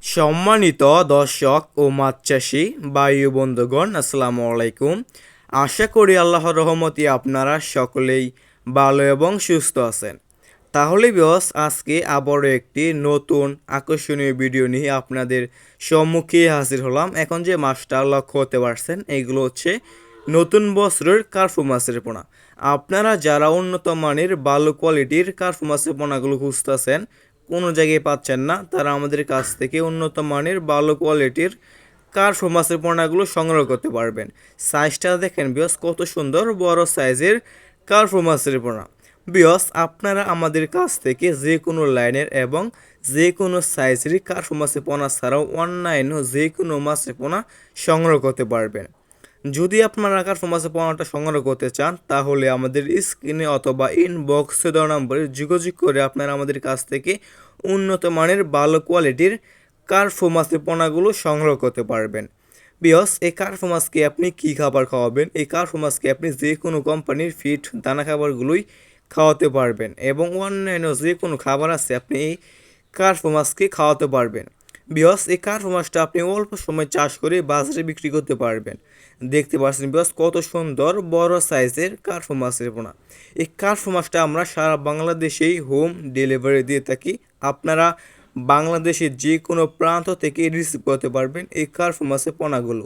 সম্মানিত দর্শক ও মাছ চাষি ভাই বন্ধুগণ, আসসালামু আলাইকুম। আশা করি আল্লাহর রহমতে আপনারা সকলেই ভালো এবং সুস্থ আছেন। তাহলে বিয়স, আজকে আবারও একটি নতুন আকর্ষণীয় ভিডিও নিয়ে আপনাদের সম্মুখে হাজির হলাম। এখন যে মাছটা লক্ষ্য হতে পারছেন, এগুলো হচ্ছে নতুন বছরের কার্পু মাছের পোনা। আপনারা যারা উন্নত মানের ভালো কোয়ালিটির কার্পু মাছের পোনাগুলো খুঁজতেছেন, কোনো জায়গায় পাচ্ছেন না, তারা আমাদের কাছ থেকে উন্নত মানের ভালো কোয়ালিটির কার্পু মাছের পোনাগুলো সংগ্রহ করতে পারবেন। সাইজটা দেখেন বিয়স, কত সুন্দর বড় সাইজের কার্পু মাছের পোনা। বিয়স, আপনারা আমাদের কাছ থেকে যে কোনো লাইনের এবং যে কোনো সাইজেরই কার্পু মাছের পোনা ছাড়াও অন্যান্য যে কোনো মাছের পোনা সংগ্রহ করতে পারবেন। যদি আপনারা কার্পু মাছের পোনাটা সংগ্রহ করতে চান, তাহলে আমাদের স্ক্রিনে অথবা ইনবক্সে দেওয়া নম্বরে যোগাযোগ করে আপনারা আমাদের কাছ থেকে উন্নত মানের ভালো কোয়ালিটির কার্পু মাছের পোনাগুলো সংগ্রহ করতে পারবেন। বিয়স, এই কার্পু মাছকে আপনি কী খাবার খাওয়াবেন? এই কার্পু মাছকে আপনি যে কোনো কোম্পানির ফিড দানা খাবারগুলোই খাওয়াতে পারবেন এবং অন্যান্য যে কোনো খাবার আছে আপনি এই কার্পু মাছকে খাওয়াতে পারবেন। বিয়স, এই কার্পু মাছটা আপনি অল্প সময় চাষ করে বাজারে বিক্রি করতে পারবেন। দেখতে পাচ্ছেন বিয়স, কত সুন্দর বড় সাইজের কার্পু মাছের পোনা। এই কার্পু মাছটা আমরা সারা বাংলাদেশেই হোম ডেলিভারি দিয়ে থাকি। আপনারা বাংলাদেশের যে কোনো প্রান্ত থেকে রিসিভ করতে পারবেন এই কার্পু মাছের পোনাগুলো।